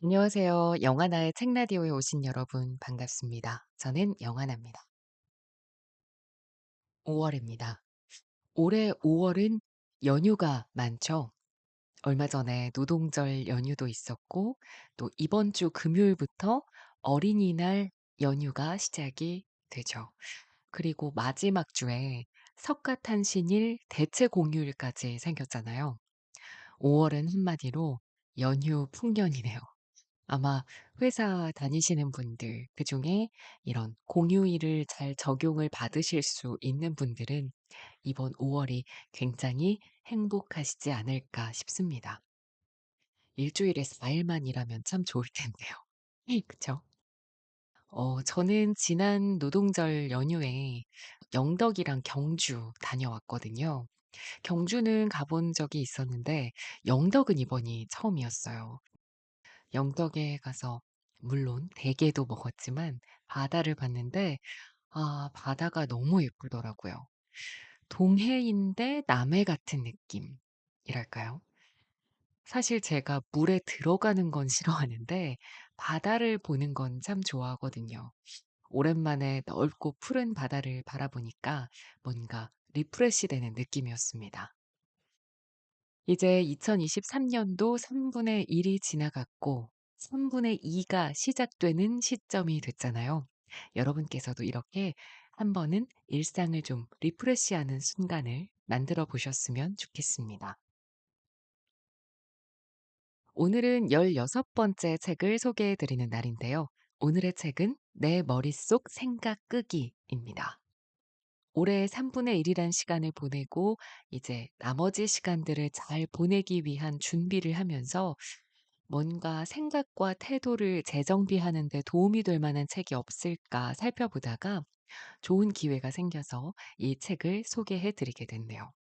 안녕하세요. 영화나의 책라디오에 오신 여러분 반갑습니다. 저는 영화나입니다. 5월입니다. 올해 5월은 연휴가 많죠. 얼마 전에 노동절 연휴도 있었고 또 이번 주 금요일부터 어린이날 연휴가 시작이 되죠. 그리고 마지막 주에 석가탄신일 대체공휴일까지 생겼잖아요. 5월은 한마디로 연휴 풍년이네요. 아마 회사 다니시는 분들, 그중에 이런 공휴일을 잘 적용을 받으실 수 있는 분들은 이번 5월이 굉장히 행복하시지 않을까 싶습니다. 일주일에 4일만 일하면 참 좋을 텐데요. 그쵸? 저는 지난 노동절 연휴에 영덕이랑 경주 다녀왔거든요. 경주는 가본 적이 있었는데 영덕은 이번이 처음이었어요. 영덕에 가서 물론 대게도 먹었지만 바다를 봤는데 바다가 너무 예쁘더라고요. 동해인데 남해 같은 느낌이랄까요? 사실 제가 물에 들어가는 건 싫어하는데 바다를 보는 건 참 좋아하거든요. 오랜만에 넓고 푸른 바다를 바라보니까 뭔가 리프레시 되는 느낌이었습니다. 이제 2023년도 3분의 1이 지나갔고 3분의 2가 시작되는 시점이 됐잖아요. 여러분께서도 이렇게 한 번은 일상을 좀 리프레시하는 순간을 만들어 보셨으면 좋겠습니다. 오늘은 16번째 책을 소개해 드리는 날인데요. 오늘의 책은 내 머릿속 생각 끄기입니다. 올해 3분의 1이란 시간을 보내고 이제 나머지 시간들을 잘 보내기 위한 준비를 하면서 뭔가 생각과 태도를 재정비하는 데 도움이 될 만한 책이 없을까 살펴보다가 좋은 기회가 생겨서 이 책을 소개해 드리게 됐네요.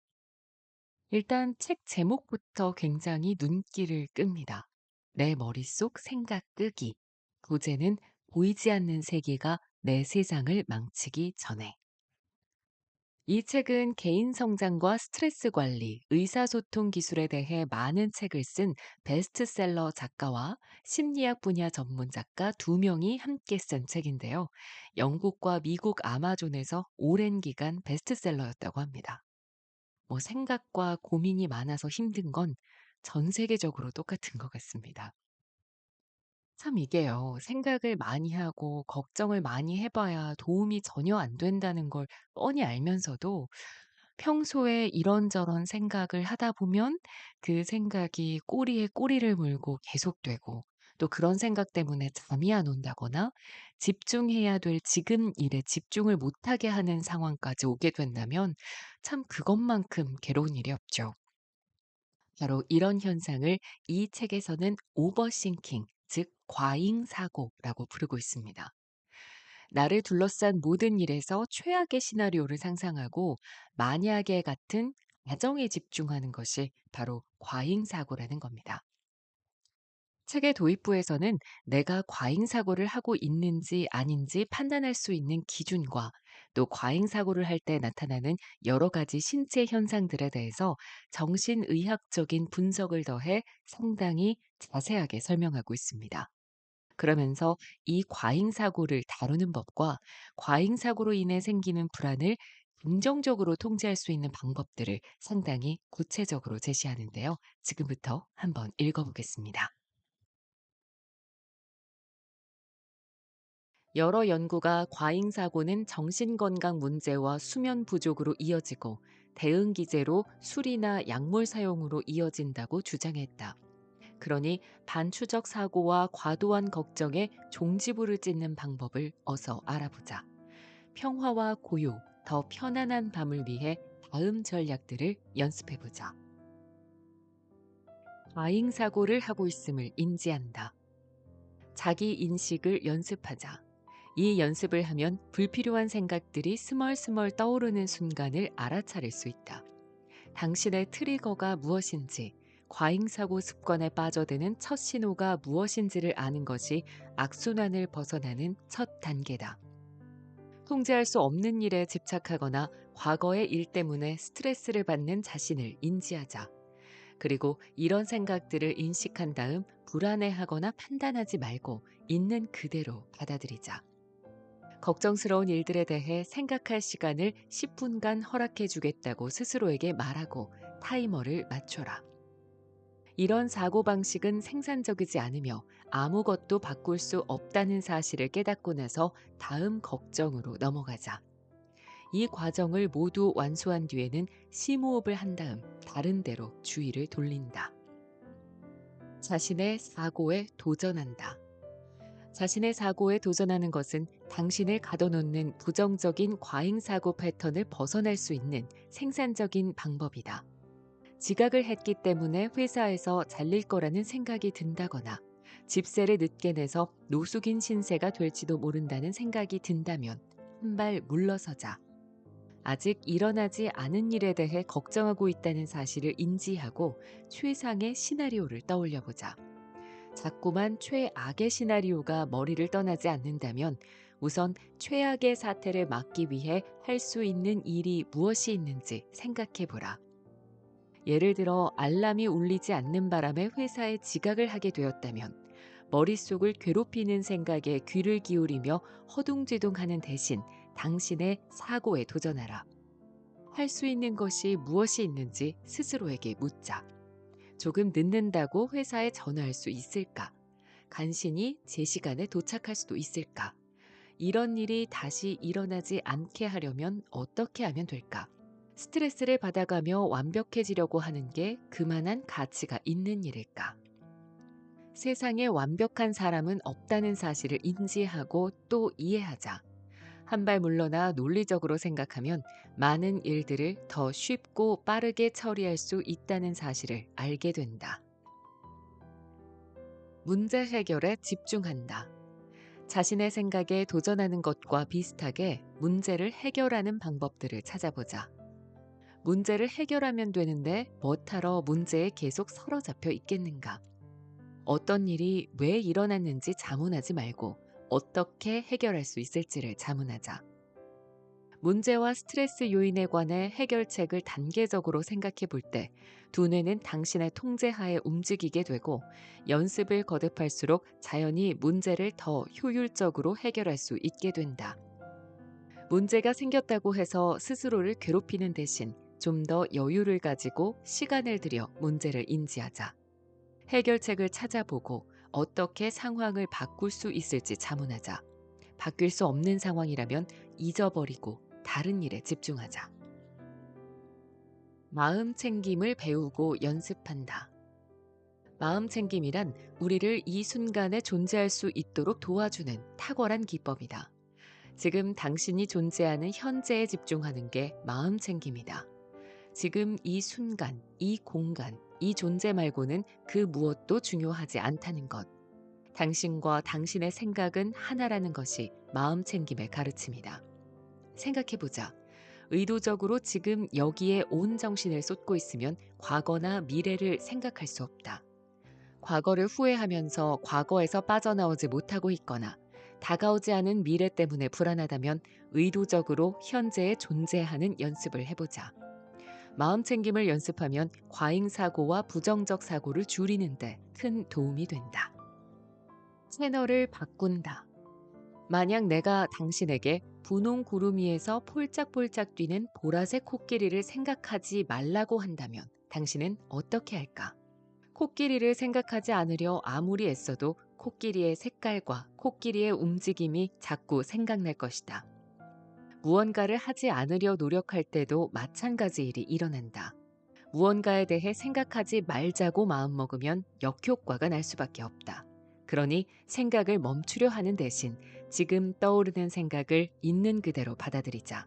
일단 책 제목부터 굉장히 눈길을 끕니다. 내 머릿속 생각 끄기. 부제는 보이지 않는 세계가 내 세상을 망치기 전에. 이 책은 개인 성장과 스트레스 관리, 의사소통 기술에 대해 많은 책을 쓴 베스트셀러 작가와 심리학 분야 전문 작가 두 명이 함께 쓴 책인데요. 영국과 미국 아마존에서 오랜 기간 베스트셀러였다고 합니다. 뭐 생각과 고민이 많아서 힘든 건 전 세계적으로 똑같은 것 같습니다. 참 이게요. 생각을 많이 하고 걱정을 많이 해 봐야 도움이 전혀 안 된다는 걸 뻔히 알면서도 평소에 이런저런 생각을 하다 보면 그 생각이 꼬리에 꼬리를 물고 계속되고 또 그런 생각 때문에 잠이 안 온다거나 집중해야 될 지금 일에 집중을 못하게 하는 상황까지 오게 된다면 참 그것만큼 괴로운 일이 없죠. 바로 이런 현상을 이 책에서는 오버싱킹, 즉 과잉 사고라고 부르고 있습니다. 나를 둘러싼 모든 일에서 최악의 시나리오를 상상하고 만약에 같은 가정에 집중하는 것이 바로 과잉 사고라는 겁니다. 책의 도입부에서는 내가 과잉 사고를 하고 있는지 아닌지 판단할 수 있는 기준과 또 과잉 사고를 할 때 나타나는 여러 가지 신체 현상들에 대해서 정신의학적인 분석을 더해 상당히 자세하게 설명하고 있습니다. 그러면서 이 과잉 사고를 다루는 법과 과잉 사고로 인해 생기는 불안을 긍정적으로 통제할 수 있는 방법들을 상당히 구체적으로 제시하는데요. 지금부터 한번 읽어보겠습니다. 여러 연구가 과잉 사고는 정신건강 문제와 수면 부족으로 이어지고 대응 기제로 술이나 약물 사용으로 이어진다고 주장했다. 그러니 반추적 사고와 과도한 걱정에 종지부를 찍는 방법을 어서 알아보자. 평화와 고요, 더 편안한 밤을 위해 다음 전략들을 연습해보자. 과잉 사고를 하고 있음을 인지한다. 자기 인식을 연습하자. 이 연습을 하면 불필요한 생각들이 스멀스멀 떠오르는 순간을 알아차릴 수 있다. 당신의 트리거가 무엇인지, 과잉사고 습관에 빠져드는 첫 신호가 무엇인지를 아는 것이 악순환을 벗어나는 첫 단계다. 통제할 수 없는 일에 집착하거나 과거의 일 때문에 스트레스를 받는 자신을 인지하자. 그리고 이런 생각들을 인식한 다음 불안해하거나 판단하지 말고 있는 그대로 받아들이자. 걱정스러운 일들에 대해 생각할 시간을 10분간 허락해 주겠다고 스스로에게 말하고 타이머를 맞춰라. 이런 사고방식은 생산적이지 않으며 아무것도 바꿀 수 없다는 사실을 깨닫고 나서 다음 걱정으로 넘어가자. 이 과정을 모두 완수한 뒤에는 심호흡을 한 다음 다른 데로 주의를 돌린다. 자신의 사고에 도전한다. 자신의 사고에 도전하는 것은 당신을 가둬놓는 부정적인 과잉사고 패턴을 벗어날 수 있는 생산적인 방법이다. 지각을 했기 때문에 회사에서 잘릴 거라는 생각이 든다거나 집세를 늦게 내서 노숙인 신세가 될지도 모른다는 생각이 든다면 한 발 물러서자. 아직 일어나지 않은 일에 대해 걱정하고 있다는 사실을 인지하고 최상의 시나리오를 떠올려 보자. 자꾸만 최악의 시나리오가 머리를 떠나지 않는다면 우선 최악의 사태를 막기 위해 할 수 있는 일이 무엇이 있는지 생각해 보라. 예를 들어 알람이 울리지 않는 바람에 회사에 지각을 하게 되었다면 머릿속을 괴롭히는 생각에 귀를 기울이며 허둥지둥하는 대신 당신의 사고에 도전하라. 할 수 있는 것이 무엇이 있는지 스스로에게 묻자. 조금 늦는다고 회사에 전화할 수 있을까? 간신히 제 시간에 도착할 수도 있을까? 이런 일이 다시 일어나지 않게 하려면 어떻게 하면 될까? 스트레스를 받아가며 완벽해지려고 하는 게 그만한 가치가 있는 일일까? 세상에 완벽한 사람은 없다는 사실을 인지하고 또 이해하자. 한 발 물러나 논리적으로 생각하면 많은 일들을 더 쉽고 빠르게 처리할 수 있다는 사실을 알게 된다. 문제 해결에 집중한다. 자신의 생각에 도전하는 것과 비슷하게 문제를 해결하는 방법들을 찾아보자. 문제를 해결하면 되는데 뭐하러 문제에 계속 사로잡혀 있겠는가? 어떤 일이 왜 일어났는지 자문하지 말고 어떻게 해결할 수 있을지를 자문하자. 문제와 스트레스 요인에 관해 해결책을 단계적으로 생각해 볼 때 두뇌는 당신의 통제하에 움직이게 되고 연습을 거듭할수록 자연히 문제를 더 효율적으로 해결할 수 있게 된다. 문제가 생겼다고 해서 스스로를 괴롭히는 대신 좀 더 여유를 가지고 시간을 들여 문제를 인지하자. 해결책을 찾아보고 어떻게 상황을 바꿀 수 있을지 자문하자. 바뀔 수 없는 상황이라면 잊어버리고 다른 일에 집중하자. 마음 챙김을 배우고 연습한다. 마음 챙김이란 우리를 이 순간에 존재할 수 있도록 도와주는 탁월한 기법이다. 지금 당신이 존재하는 현재에 집중하는 게 마음 챙김이다. 지금 이 순간, 이 공간, 이 존재 말고는 그 무엇도 중요하지 않다는 것. 당신과 당신의 생각은 하나라는 것이 마음 챙김의 가르침이다. 생각해보자. 의도적으로 지금 여기에 온 정신을 쏟고 있으면 과거나 미래를 생각할 수 없다. 과거를 후회하면서 과거에서 빠져나오지 못하고 있거나 다가오지 않은 미래 때문에 불안하다면 의도적으로 현재에 존재하는 연습을 해보자. 마음 챙김을 연습하면 과잉사고와 부정적 사고를 줄이는데 큰 도움이 된다. 채널을 바꾼다. 만약 내가 당신에게 분홍 구름 위에서 폴짝폴짝 뛰는 보라색 코끼리를 생각하지 말라고 한다면 당신은 어떻게 할까? 코끼리를 생각하지 않으려 아무리 애써도 코끼리의 색깔과 코끼리의 움직임이 자꾸 생각날 것이다. 무언가를 하지 않으려 노력할 때도 마찬가지 일이 일어난다. 무언가에 대해 생각하지 말자고 마음먹으면 역효과가 날 수밖에 없다. 그러니 생각을 멈추려 하는 대신 지금 떠오르는 생각을 있는 그대로 받아들이자.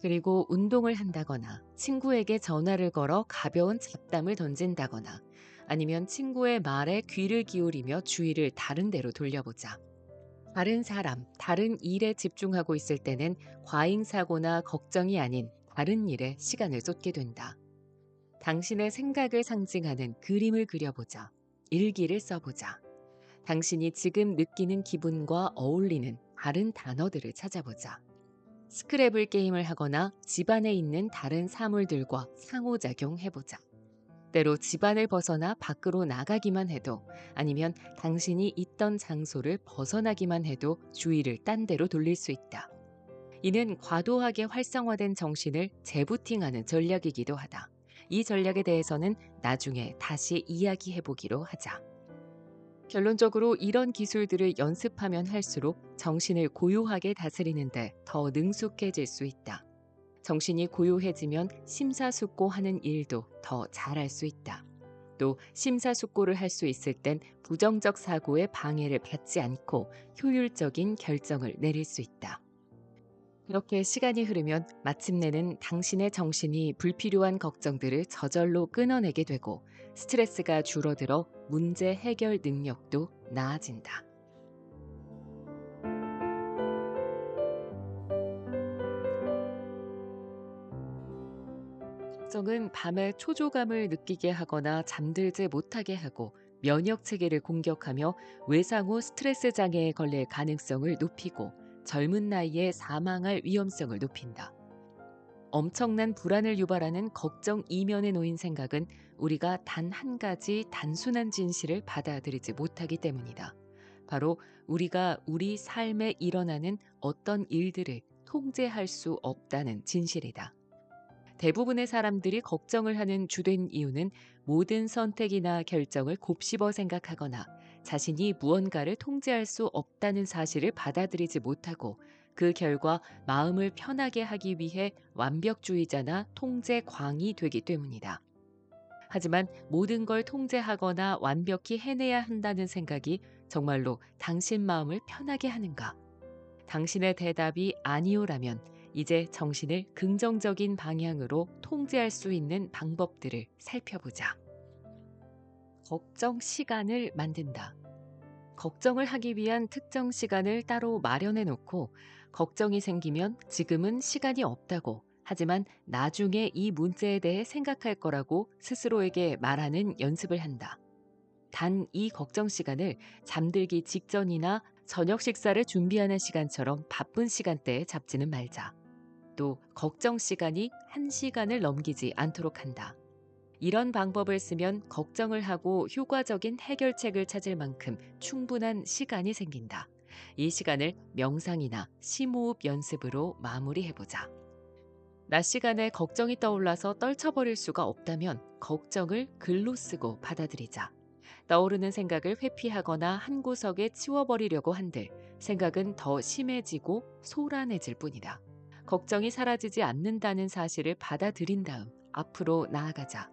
그리고 운동을 한다거나 친구에게 전화를 걸어 가벼운 잡담을 던진다거나 아니면 친구의 말에 귀를 기울이며 주의를 다른 데로 돌려보자. 다른 사람, 다른 일에 집중하고 있을 때는 과잉사고나 걱정이 아닌 다른 일에 시간을 쏟게 된다. 당신의 생각을 상징하는 그림을 그려보자. 일기를 써보자. 당신이 지금 느끼는 기분과 어울리는 다른 단어들을 찾아보자. 스크래블 게임을 하거나 집안에 있는 다른 사물들과 상호작용해보자. 때로 집안을 벗어나 밖으로 나가기만 해도 아니면 당신이 있던 장소를 벗어나기만 해도 주의를 딴 데로 돌릴 수 있다. 이는 과도하게 활성화된 정신을 재부팅하는 전략이기도 하다. 이 전략에 대해서는 나중에 다시 이야기해 보기로 하자. 결론적으로 이런 기술들을 연습하면 할수록 정신을 고요하게 다스리는데 더 능숙해질 수 있다. 정신이 고요해지면 심사숙고하는 일도 더 잘할 수 있다. 또 심사숙고를 할 수 있을 땐 부정적 사고의 방해를 받지 않고 효율적인 결정을 내릴 수 있다. 그렇게 시간이 흐르면 마침내는 당신의 정신이 불필요한 걱정들을 저절로 끊어내게 되고 스트레스가 줄어들어 문제 해결 능력도 나아진다. 걱정은 밤에 초조감을 느끼게 하거나 잠들지 못하게 하고 면역 체계를 공격하며 외상 후 스트레스 장애에 걸릴 가능성을 높이고 젊은 나이에 사망할 위험성을 높인다. 엄청난 불안을 유발하는 걱정 이면에 놓인 생각은 우리가 단 한 가지 단순한 진실을 받아들이지 못하기 때문이다. 바로 우리가 우리 삶에 일어나는 어떤 일들을 통제할 수 없다는 진실이다. 대부분의 사람들이 걱정을 하는 주된 이유는 모든 선택이나 결정을 곱씹어 생각하거나 자신이 무언가를 통제할 수 없다는 사실을 받아들이지 못하고 그 결과 마음을 편하게 하기 위해 완벽주의자나 통제광이 되기 때문이다. 하지만 모든 걸 통제하거나 완벽히 해내야 한다는 생각이 정말로 당신 마음을 편하게 하는가? 당신의 대답이 아니오라면 이제 정신을 긍정적인 방향으로 통제할 수 있는 방법들을 살펴보자. 걱정 시간을 만든다. 걱정을 하기 위한 특정 시간을 따로 마련해 놓고 걱정이 생기면 지금은 시간이 없다고 하지만 나중에 이 문제에 대해 생각할 거라고 스스로에게 말하는 연습을 한다. 단 이 걱정 시간을 잠들기 직전이나 저녁 식사를 준비하는 시간처럼 바쁜 시간대에 잡지는 말자. 또 걱정 시간이 1시간을 넘기지 않도록 한다. 이런 방법을 쓰면 걱정을 하고 효과적인 해결책을 찾을 만큼 충분한 시간이 생긴다. 이 시간을 명상이나 심호흡 연습으로 마무리해보자. 낮 시간에 걱정이 떠올라서 떨쳐버릴 수가 없다면 걱정을 글로 쓰고 받아들이자. 떠오르는 생각을 회피하거나 한 구석에 치워버리려고 한들 생각은 더 심해지고 소란해질 뿐이다. 걱정이 사라지지 않는다는 사실을 받아들인 다음 앞으로 나아가자.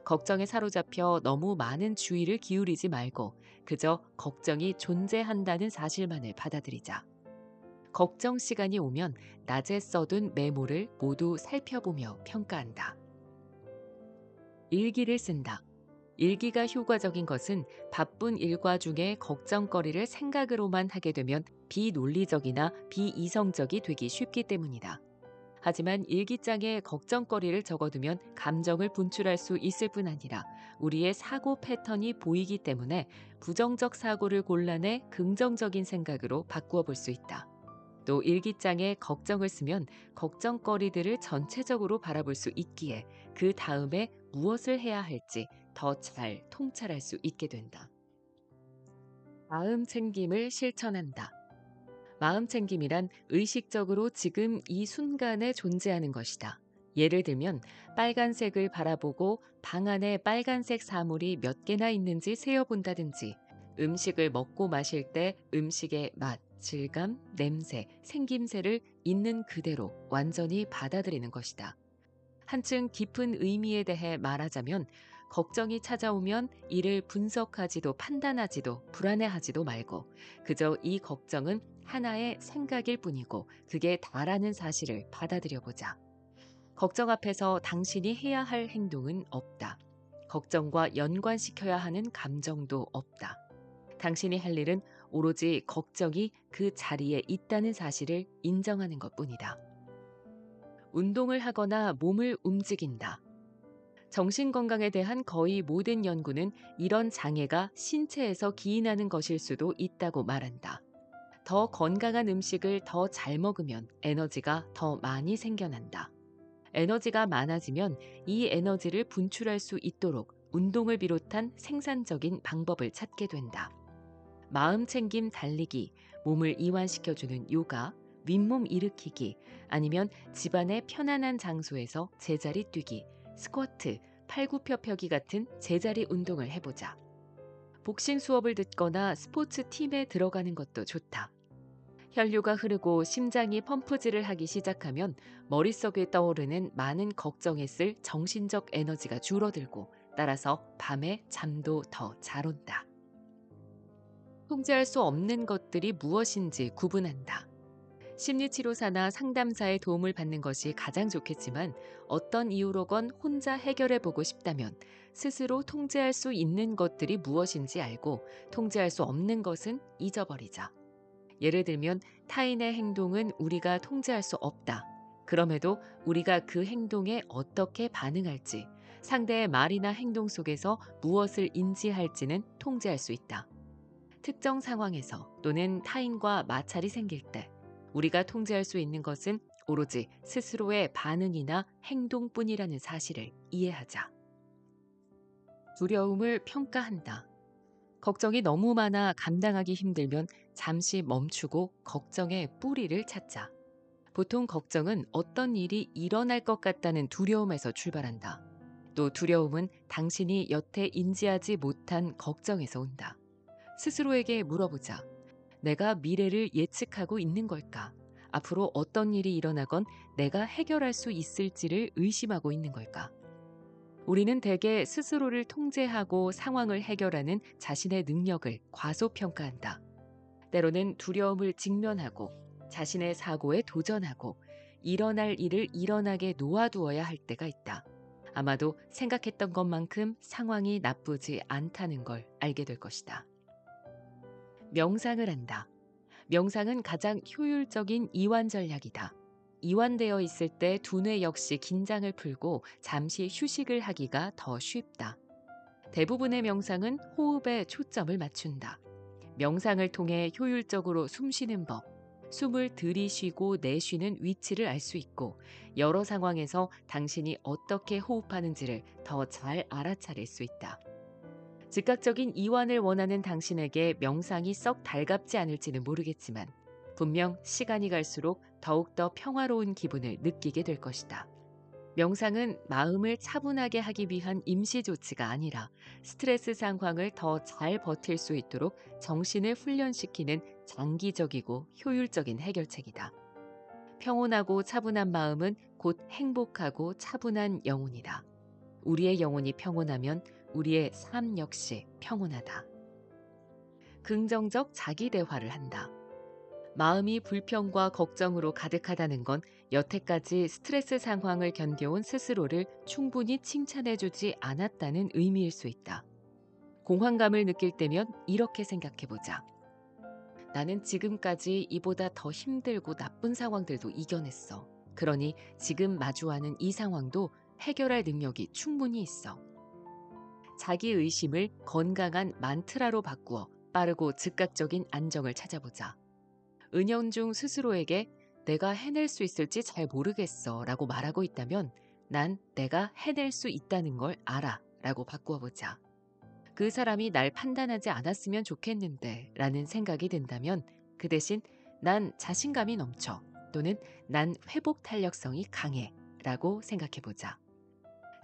걱정에 사로잡혀 너무 많은 주의를 기울이지 말고 그저 걱정이 존재한다는 사실만을 받아들이자. 걱정 시간이 오면 낮에 써둔 메모를 모두 살펴보며 평가한다. 일기를 쓴다. 일기가 효과적인 것은 바쁜 일과 중에 걱정거리를 생각으로만 하게 되면 비논리적이나 비이성적이 되기 쉽기 때문이다. 하지만 일기장에 걱정거리를 적어두면 감정을 분출할 수 있을 뿐 아니라 우리의 사고 패턴이 보이기 때문에 부정적 사고를 골라내 긍정적인 생각으로 바꾸어 볼 수 있다. 또 일기장에 걱정을 쓰면 걱정거리들을 전체적으로 바라볼 수 있기에 그 다음에 무엇을 해야 할지 더 잘 통찰할 수 있게 된다. 마음 챙김을 실천한다. 마음 챙김이란 의식적으로 지금 이 순간에 존재하는 것이다. 예를 들면 빨간색을 바라보고 방 안에 빨간색 사물이 몇 개나 있는지 세어본다든지 음식을 먹고 마실 때 음식의 맛, 질감, 냄새, 생김새를 있는 그대로 완전히 받아들이는 것이다. 한층 깊은 의미에 대해 말하자면 걱정이 찾아오면 이를 분석하지도 판단하지도 불안해하지도 말고 그저 이 걱정은 하나의 생각일 뿐이고 그게 다라는 사실을 받아들여 보자. 걱정 앞에서 당신이 해야 할 행동은 없다. 걱정과 연관시켜야 하는 감정도 없다. 당신이 할 일은 오로지 걱정이 그 자리에 있다는 사실을 인정하는 것뿐이다. 운동을 하거나 몸을 움직인다. 정신건강에 대한 거의 모든 연구는 이런 장애가 신체에서 기인하는 것일 수도 있다고 말한다. 더 건강한 음식을 더 잘 먹으면 에너지가 더 많이 생겨난다. 에너지가 많아지면 이 에너지를 분출할 수 있도록 운동을 비롯한 생산적인 방법을 찾게 된다. 마음 챙김 달리기, 몸을 이완시켜주는 요가, 윗몸 일으키기, 아니면 집안의 편안한 장소에서 제자리 뛰기, 스쿼트, 팔굽혀펴기 같은 제자리 운동을 해보자. 복싱 수업을 듣거나 스포츠 팀에 들어가는 것도 좋다. 혈류가 흐르고 심장이 펌프질을 하기 시작하면 머릿속에 떠오르는 많은 걱정에 쓸 정신적 에너지가 줄어들고 따라서 밤에 잠도 더 잘 온다. 통제할 수 없는 것들이 무엇인지 구분한다. 심리치료사나 상담사의 도움을 받는 것이 가장 좋겠지만 어떤 이유로건 혼자 해결해 보고 싶다면 스스로 통제할 수 있는 것들이 무엇인지 알고 통제할 수 없는 것은 잊어버리자. 예를 들면 타인의 행동은 우리가 통제할 수 없다. 그럼에도 우리가 그 행동에 어떻게 반응할지, 상대의 말이나 행동 속에서 무엇을 인지할지는 통제할 수 있다. 특정 상황에서 또는 타인과 마찰이 생길 때 우리가 통제할 수 있는 것은 오로지 스스로의 반응이나 행동뿐이라는 사실을 이해하자. 두려움을 평가한다. 걱정이 너무 많아 감당하기 힘들면 잠시 멈추고 걱정의 뿌리를 찾자. 보통 걱정은 어떤 일이 일어날 것 같다는 두려움에서 출발한다. 또 두려움은 당신이 여태 인지하지 못한 걱정에서 온다. 스스로에게 물어보자. 내가 미래를 예측하고 있는 걸까? 앞으로 어떤 일이 일어나건 내가 해결할 수 있을지를 의심하고 있는 걸까? 우리는 대개 스스로를 통제하고 상황을 해결하는 자신의 능력을 과소평가한다. 때로는 두려움을 직면하고 자신의 사고에 도전하고 일어날 일을 일어나게 놓아두어야 할 때가 있다. 아마도 생각했던 것만큼 상황이 나쁘지 않다는 걸 알게 될 것이다. 명상을 한다. 명상은 가장 효율적인 이완 전략이다. 이완되어 있을 때 두뇌 역시 긴장을 풀고 잠시 휴식을 하기가 더 쉽다. 대부분의 명상은 호흡에 초점을 맞춘다. 명상을 통해 효율적으로 숨 쉬는 법, 숨을 들이쉬고 내쉬는 위치를 알 수 있고 여러 상황에서 당신이 어떻게 호흡하는지를 더 잘 알아차릴 수 있다. 즉각적인 이완을 원하는 당신에게 명상이 썩 달갑지 않을지는 모르겠지만 분명 시간이 갈수록 더욱더 평화로운 기분을 느끼게 될 것이다. 명상은 마음을 차분하게 하기 위한 임시 조치가 아니라 스트레스 상황을 더 잘 버틸 수 있도록 정신을 훈련시키는 장기적이고 효율적인 해결책이다. 평온하고 차분한 마음은 곧 행복하고 차분한 영혼이다. 우리의 영혼이 평온하면 우리의 삶 역시 평온하다. 긍정적 자기 대화를 한다. 마음이 불평과 걱정으로 가득하다는 건 여태까지 스트레스 상황을 견뎌온 스스로를 충분히 칭찬해주지 않았다는 의미일 수 있다. 공황감을 느낄 때면 이렇게 생각해보자. 나는 지금까지 이보다 더 힘들고 나쁜 상황들도 이겨냈어. 그러니 지금 마주하는 이 상황도 해결할 능력이 충분히 있어. 자기의심을 건강한 만트라로 바꾸어 빠르고 즉각적인 안정을 찾아보자. 은연중 스스로에게 내가 해낼 수 있을지 잘 모르겠어 라고 말하고 있다면 난 내가 해낼 수 있다는 걸 알아 라고 바꾸어보자. 그 사람이 날 판단하지 않았으면 좋겠는데 라는 생각이 든다면 그 대신 난 자신감이 넘쳐 또는 난 회복 탄력성이 강해 라고 생각해보자.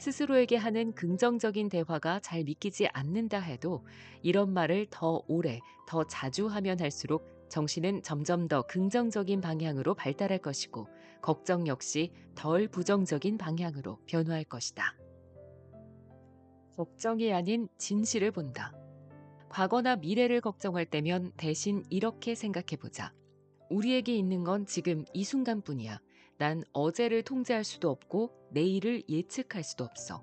스스로에게 하는 긍정적인 대화가 잘 믿기지 않는다 해도 이런 말을 더 오래, 더 자주 하면 할수록 정신은 점점 더 긍정적인 방향으로 발달할 것이고 걱정 역시 덜 부정적인 방향으로 변화할 것이다. 걱정이 아닌 진실을 본다. 과거나 미래를 걱정할 때면 대신 이렇게 생각해보자. 우리에게 있는 건 지금 이 순간뿐이야. 난 어제를 통제할 수도 없고 내일을 예측할 수도 없어.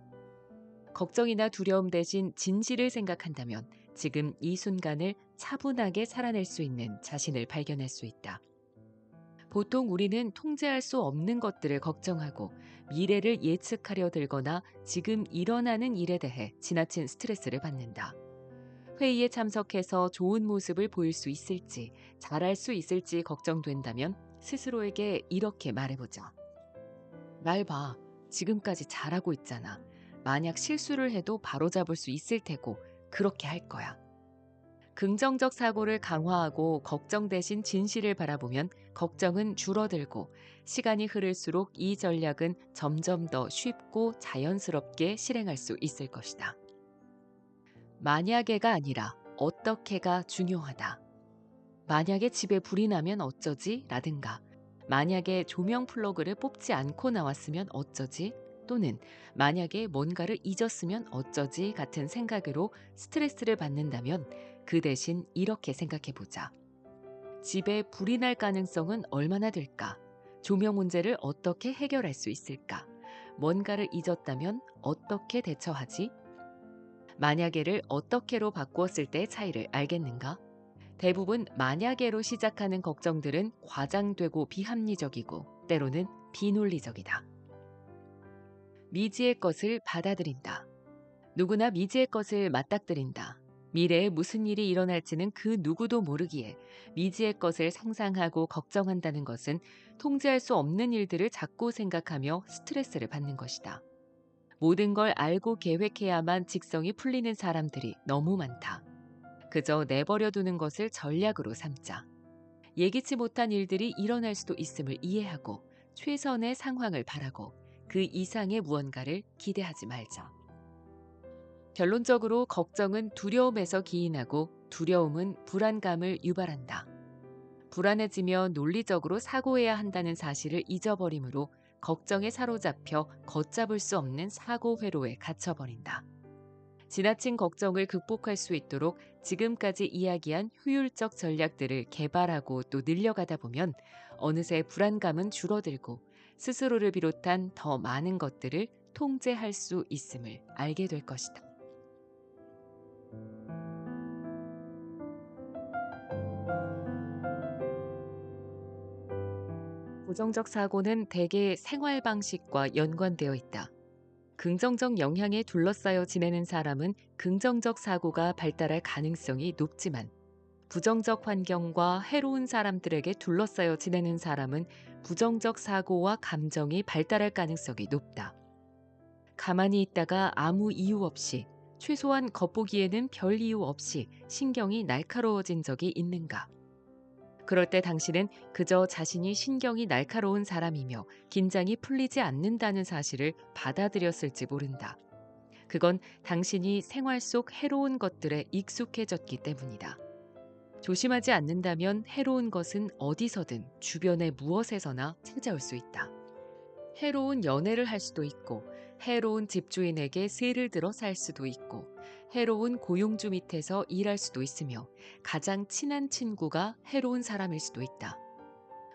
걱정이나 두려움 대신 진실을 생각한다면 지금 이 순간을 차분하게 살아낼 수 있는 자신을 발견할 수 있다. 보통 우리는 통제할 수 없는 것들을 걱정하고 미래를 예측하려 들거나 지금 일어나는 일에 대해 지나친 스트레스를 받는다. 회의에 참석해서 좋은 모습을 보일 수 있을지, 잘할 수 있을지 걱정된다면 스스로에게 이렇게 말해보자. 날 봐. 지금까지 잘하고 있잖아. 만약 실수를 해도 바로잡을 수 있을 테고 그렇게 할 거야. 긍정적 사고를 강화하고 걱정 대신 진실을 바라보면 걱정은 줄어들고 시간이 흐를수록 이 전략은 점점 더 쉽고 자연스럽게 실행할 수 있을 것이다. 만약에가 아니라 어떻게가 중요하다. 만약에 집에 불이 나면 어쩌지? 라든가 만약에 조명 플러그를 뽑지 않고 나왔으면 어쩌지? 또는 만약에 뭔가를 잊었으면 어쩌지? 같은 생각으로 스트레스를 받는다면 그 대신 이렇게 생각해 보자. 집에 불이 날 가능성은 얼마나 될까? 조명 문제를 어떻게 해결할 수 있을까? 뭔가를 잊었다면 어떻게 대처하지? 만약에를 어떻게로 바꾸었을 때의 차이를 알겠는가? 대부분 만약에로 시작하는 걱정들은 과장되고 비합리적이고 때로는 비논리적이다. 미지의 것을 받아들인다. 누구나 미지의 것을 맞닥뜨린다. 미래에 무슨 일이 일어날지는 그 누구도 모르기에 미지의 것을 상상하고 걱정한다는 것은 통제할 수 없는 일들을 자꾸 생각하며 스트레스를 받는 것이다. 모든 걸 알고 계획해야만 직성이 풀리는 사람들이 너무 많다. 그저 내버려 두는 것을 전략으로 삼자. 예기치 못한 일들이 일어날 수도 있음을 이해하고 최선의 상황을 바라고 그 이상의 무언가를 기대하지 말자. 결론적으로 걱정은 두려움에서 기인하고 두려움은 불안감을 유발한다. 불안해지며 논리적으로 사고해야 한다는 사실을 잊어버리므로 걱정에 사로잡혀 걷잡을 수 없는 사고 회로에 갇혀버린다. 지나친 걱정을 극복할 수 있도록 지금까지 이야기한 효율적 전략들을 개발하고 또 늘려가다 보면 어느새 불안감은 줄어들고 스스로를 비롯한 더 많은 것들을 통제할 수 있음을 알게 될 것이다. 부정적 사고는 대개 생활 방식과 연관되어 있다. 긍정적 영향에 둘러싸여 지내는 사람은 긍정적 사고가 발달할 가능성이 높지만 부정적 환경과 해로운 사람들에게 둘러싸여 지내는 사람은 부정적 사고와 감정이 발달할 가능성이 높다. 가만히 있다가 아무 이유 없이 최소한 겉보기에는 별 이유 없이 신경이 날카로워진 적이 있는가? 그럴 때 당신은 그저 자신이 신경이 날카로운 사람이며 긴장이 풀리지 않는다는 사실을 받아들였을지 모른다. 그건 당신이 생활 속 해로운 것들에 익숙해졌기 때문이다. 조심하지 않는다면 해로운 것은 어디서든 주변의 무엇에서나 찾아올 수 있다. 해로운 연애를 할 수도 있고 해로운 집주인에게 세를 들어 살 수도 있고 해로운 고용주 밑에서 일할 수도 있으며 가장 친한 친구가 해로운 사람일 수도 있다.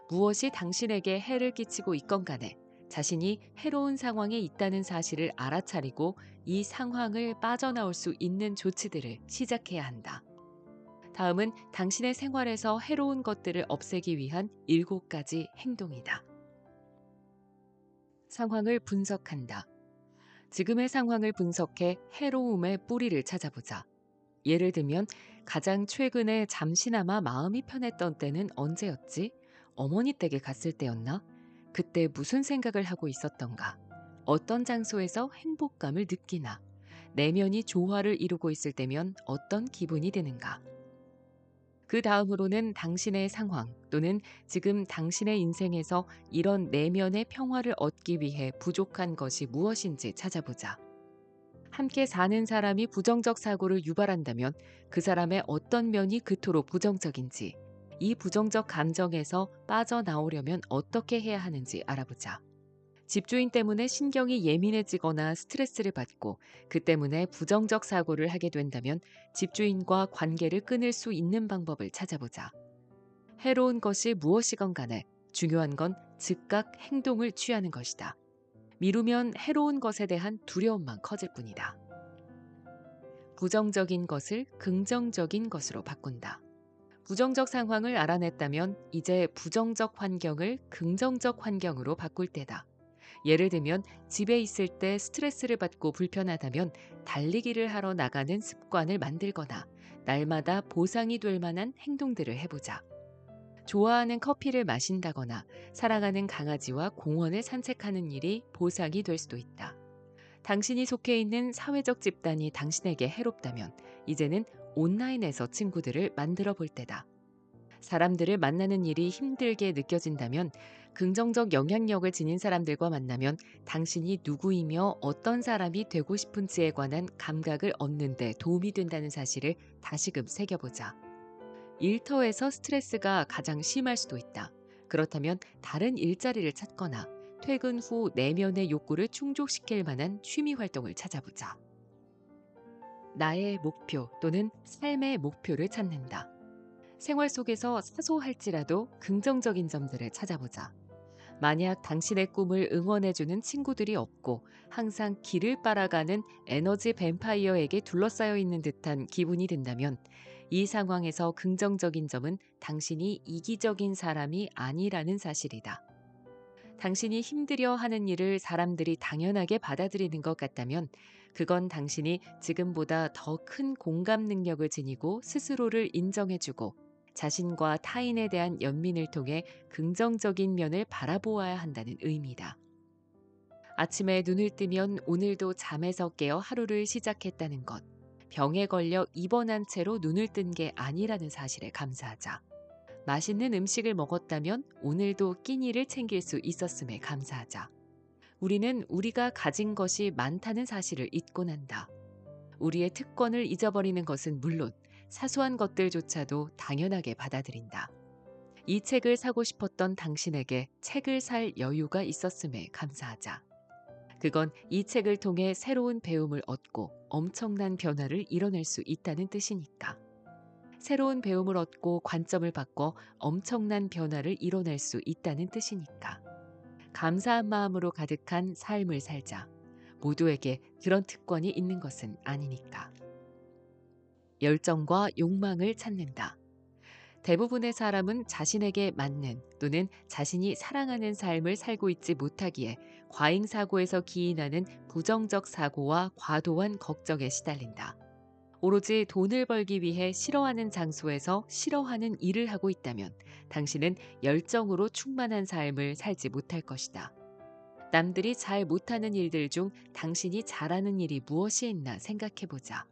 무엇이 당신에게 해를 끼치고 있건 간에 자신이 해로운 상황에 있다는 사실을 알아차리고 이 상황을 빠져나올 수 있는 조치들을 시작해야 한다. 다음은 당신의 생활에서 해로운 것들을 없애기 위한 7가지 행동이다. 상황을 분석한다. 지금의 상황을 분석해 해로움의 뿌리를 찾아보자. 예를 들면 가장 최근에 잠시나마 마음이 편했던 때는 언제였지? 어머니 댁에 갔을 때였나? 그때 무슨 생각을 하고 있었던가? 어떤 장소에서 행복감을 느끼나? 내면이 조화를 이루고 있을 때면 어떤 기분이 드는가? 그 다음으로는 당신의 상황 또는 지금 당신의 인생에서 이런 내면의 평화를 얻기 위해 부족한 것이 무엇인지 찾아보자. 함께 사는 사람이 부정적 사고를 유발한다면 그 사람의 어떤 면이 그토록 부정적인지, 이 부정적 감정에서 빠져나오려면 어떻게 해야 하는지 알아보자. 집주인 때문에 신경이 예민해지거나 스트레스를 받고 그 때문에 부정적 사고를 하게 된다면 집주인과 관계를 끊을 수 있는 방법을 찾아보자. 해로운 것이 무엇이건 간에 중요한 건 즉각 행동을 취하는 것이다. 미루면 해로운 것에 대한 두려움만 커질 뿐이다. 부정적인 것을 긍정적인 것으로 바꾼다. 부정적 상황을 알아냈다면 이제 부정적 환경을 긍정적 환경으로 바꿀 때다. 예를 들면 집에 있을 때 스트레스를 받고 불편하다면 달리기를 하러 나가는 습관을 만들거나 날마다 보상이 될 만한 행동들을 해보자. 좋아하는 커피를 마신다거나 사랑하는 강아지와 공원을 산책하는 일이 보상이 될 수도 있다. 당신이 속해 있는 사회적 집단이 당신에게 해롭다면 이제는 온라인에서 친구들을 만들어 볼 때다. 사람들을 만나는 일이 힘들게 느껴진다면 긍정적 영향력을 지닌 사람들과 만나면 당신이 누구이며 어떤 사람이 되고 싶은지에 관한 감각을 얻는 데 도움이 된다는 사실을 다시금 새겨보자. 일터에서 스트레스가 가장 심할 수도 있다. 그렇다면 다른 일자리를 찾거나 퇴근 후 내면의 욕구를 충족시킬 만한 취미 활동을 찾아보자. 나의 목표 또는 삶의 목표를 찾는다. 생활 속에서 사소할지라도 긍정적인 점들을 찾아보자. 만약 당신의 꿈을 응원해주는 친구들이 없고 항상 길을 빨아가는 에너지 뱀파이어에게 둘러싸여 있는 듯한 기분이 든다면 이 상황에서 긍정적인 점은 당신이 이기적인 사람이 아니라는 사실이다. 당신이 힘들여 하는 일을 사람들이 당연하게 받아들이는 것 같다면 그건 당신이 지금보다 더 큰 공감 능력을 지니고 스스로를 인정해주고 자신과 타인에 대한 연민을 통해 긍정적인 면을 바라보아야 한다는 의미다. 아침에 눈을 뜨면 오늘도 잠에서 깨어 하루를 시작했다는 것, 병에 걸려 입원한 채로 눈을 뜬 게 아니라는 사실에 감사하자. 맛있는 음식을 먹었다면 오늘도 끼니를 챙길 수 있었음에 감사하자. 우리는 우리가 가진 것이 많다는 사실을 잊곤 한다. 우리의 특권을 잊어버리는 것은 물론 사소한 것들조차도 당연하게 받아들인다. 이 책을 사고 싶었던 당신에게 책을 살 여유가 있었음에 감사하자. 그건 이 책을 통해 새로운 배움을 얻고 엄청난 변화를 이뤄낼 수 있다는 뜻이니까. 새로운 배움을 얻고 관점을 바꿔 엄청난 변화를 이뤄낼 수 있다는 뜻이니까. 감사한 마음으로 가득한 삶을 살자. 모두에게 그런 특권이 있는 것은 아니니까. 열정과 욕망을 찾는다. 대부분의 사람은 자신에게 맞는 또는 자신이 사랑하는 삶을 살고 있지 못하기에 과잉사고에서 기인하는 부정적 사고와 과도한 걱정에 시달린다. 오로지 돈을 벌기 위해 싫어하는 장소에서 싫어하는 일을 하고 있다면 당신은 열정으로 충만한 삶을 살지 못할 것이다. 남들이 잘 못하는 일들 중 당신이 잘하는 일이 무엇이 있나 생각해보자.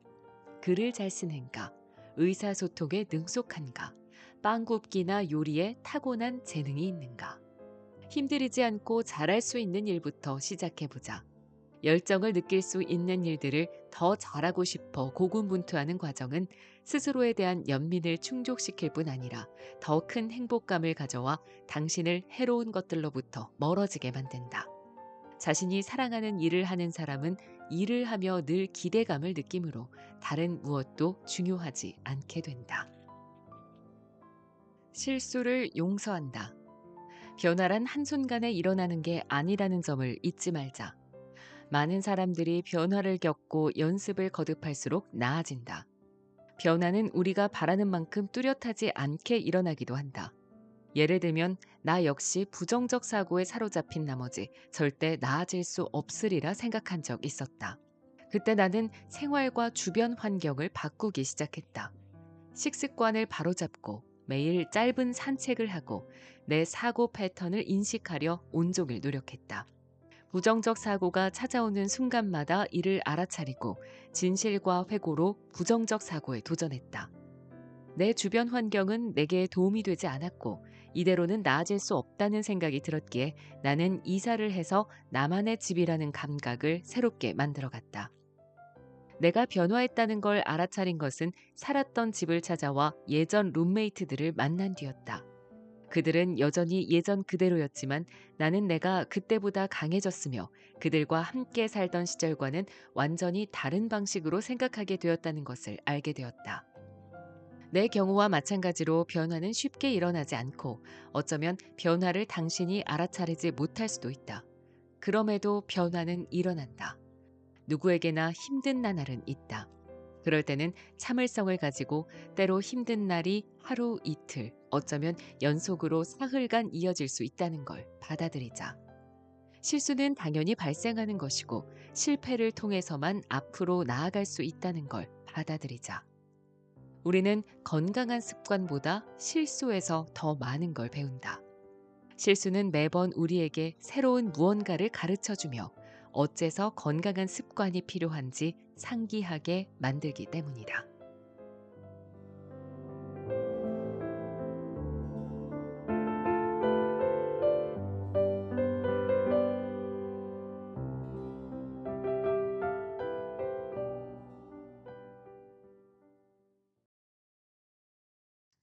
글을 잘 쓰는가, 의사소통에 능숙한가, 빵 굽기나 요리에 타고난 재능이 있는가. 힘들이지 않고 잘할 수 있는 일부터 시작해보자. 열정을 느낄 수 있는 일들을 더 잘하고 싶어 고군분투하는 과정은 스스로에 대한 연민을 충족시킬 뿐 아니라 더 큰 행복감을 가져와 당신을 해로운 것들로부터 멀어지게 만든다. 자신이 사랑하는 일을 하는 사람은 일을 하며 늘 기대감을 느끼므로 다른 무엇도 중요하지 않게 된다. 실수를 용서한다. 변화란 한순간에 일어나는 게 아니라는 점을 잊지 말자. 많은 사람들이 변화를 겪고 연습을 거듭할수록 나아진다. 변화는 우리가 바라는 만큼 뚜렷하지 않게 일어나기도 한다. 예를 들면 나 역시 부정적 사고에 사로잡힌 나머지 절대 나아질 수 없으리라 생각한 적 있었다. 그때 나는 생활과 주변 환경을 바꾸기 시작했다. 식습관을 바로잡고 매일 짧은 산책을 하고 내 사고 패턴을 인식하려 온종일 노력했다. 부정적 사고가 찾아오는 순간마다 이를 알아차리고 진실과 회고로 부정적 사고에 도전했다. 내 주변 환경은 내게 도움이 되지 않았고 이대로는 나아질 수 없다는 생각이 들었기에 나는 이사를 해서 나만의 집이라는 감각을 새롭게 만들어갔다. 내가 변화했다는 걸 알아차린 것은 살았던 집을 찾아와 예전 룸메이트들을 만난 뒤였다. 그들은 여전히 예전 그대로였지만 나는 내가 그때보다 강해졌으며 그들과 함께 살던 시절과는 완전히 다른 방식으로 생각하게 되었다는 것을 알게 되었다. 내 경우와 마찬가지로 변화는 쉽게 일어나지 않고 어쩌면 변화를 당신이 알아차리지 못할 수도 있다. 그럼에도 변화는 일어난다. 누구에게나 힘든 나날은 있다. 그럴 때는 참을성을 가지고 때로 힘든 날이 하루 이틀, 어쩌면 연속으로 사흘간 이어질 수 있다는 걸 받아들이자. 실수는 당연히 발생하는 것이고 실패를 통해서만 앞으로 나아갈 수 있다는 걸 받아들이자. 우리는 건강한 습관보다 실수에서 더 많은 걸 배운다. 실수는 매번 우리에게 새로운 무언가를 가르쳐 주며 어째서 건강한 습관이 필요한지 상기하게 만들기 때문이다.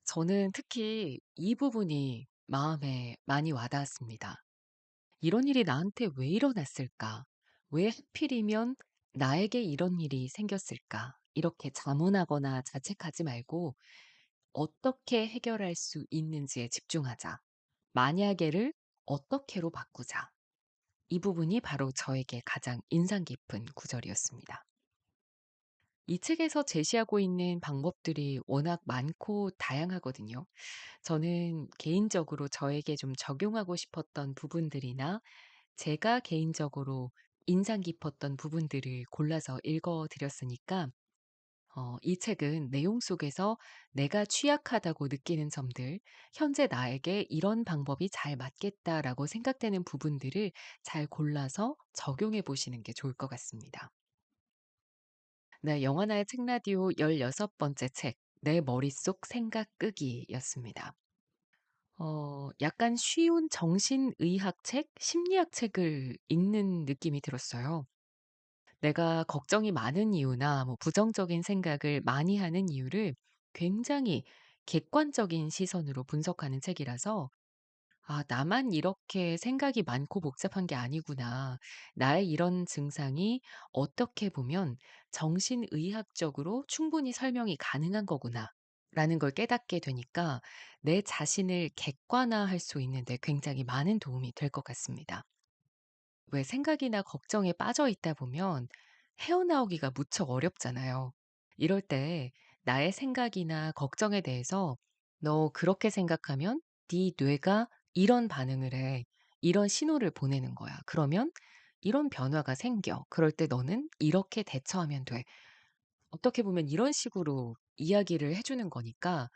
저는 특히 이 부분이 마음에 많이 와닿았습니다. '이런 일이 나한테 왜 일어났을까? 왜 하필이면 나에게 이런 일이 생겼을까?' 이렇게 자문하거나 자책하지 말고 '어떻게 해결할 수 있는지에 집중하자. 만약에를 어떻게로 바꾸자.' 이 부분이 바로 저에게 가장 인상 깊은 구절이었습니다. 이 책에서 제시하고 있는 방법들이 워낙 많고 다양하거든요. 저는 개인적으로 저에게 좀 적용하고 싶었던 부분들이나 제가 개인적으로 인상 깊었던 부분들을 골라서 읽어 드렸으니까 이 책은 내용 속에서 내가 취약하다고 느끼는 점들, 현재 나에게 이런 방법이 잘 맞겠다라고 생각되는 부분들을 잘 골라서 적용해 보시는 게 좋을 것 같습니다. 네, 영화나의 책라디오 16번째 책, 내 머릿속 생각 끄기였습니다. 약간 쉬운 정신의학 책, 심리학 책을 읽는 느낌이 들었어요. 내가 걱정이 많은 이유나 뭐 부정적인 생각을 많이 하는 이유를 굉장히 객관적인 시선으로 분석하는 책이라서 '아 나만 이렇게 생각이 많고 복잡한 게 아니구나. 나의 이런 증상이 어떻게 보면 정신의학적으로 충분히 설명이 가능한 거구나.'라는 걸 깨닫게 되니까 내 자신을 객관화할 수 있는 데 굉장히 많은 도움이 될 것 같습니다. 왜 생각이나 걱정에 빠져 있다 보면 헤어나오기가 무척 어렵잖아요. 이럴 때 나의 생각이나 걱정에 대해서 "너 그렇게 생각하면 네 뇌가 이런 반응을 해. 이런 신호를 보내는 거야. 그러면 이런 변화가 생겨. 그럴 때 너는 이렇게 대처하면 돼." 어떻게 보면 이런 식으로 이야기를 해 주는 거니까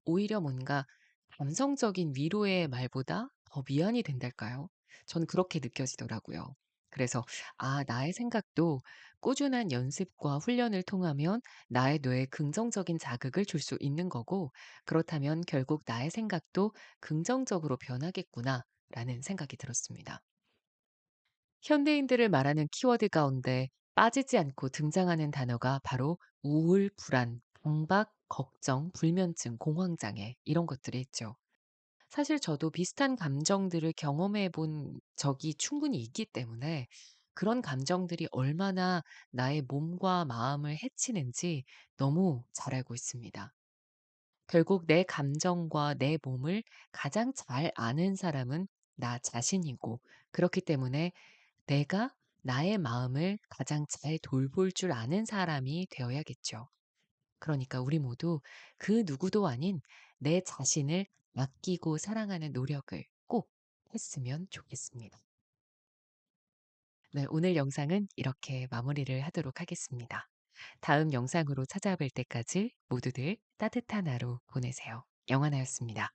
오히려 뭔가 감성적인 위로의 말보다 더 위안이 된달까요? 저는 그렇게 느껴지더라고요. 그래서 '아 나의 생각도 꾸준한 연습과 훈련을 통하면 나의 뇌에 긍정적인 자극을 줄 수 있는 거고 그렇다면 결국 나의 생각도 긍정적으로 변하겠구나.'라는 생각이 들었습니다. 현대인들을 말하는 키워드 가운데 빠지지 않고 등장하는 단어가 바로 우울, 불안, 강박, 걱정, 불면증, 공황장애 이런 것들이 있죠. 사실 저도 비슷한 감정들을 경험해 본 적이 충분히 있기 때문에 그런 감정들이 얼마나 나의 몸과 마음을 해치는지 너무 잘 알고 있습니다. 결국 내 감정과 내 몸을 가장 잘 아는 사람은 나 자신이고 그렇기 때문에 내가 나의 마음을 가장 잘 돌볼 줄 아는 사람이 되어야겠죠. 그러니까 우리 모두 그 누구도 아닌 내 자신을 아끼고 사랑하는 노력을 꼭 했으면 좋겠습니다. 네, 오늘 영상은 이렇게 마무리를 하도록 하겠습니다. 다음 영상으로 찾아뵐 때까지 모두들 따뜻한 하루 보내세요. 영화나였습니다.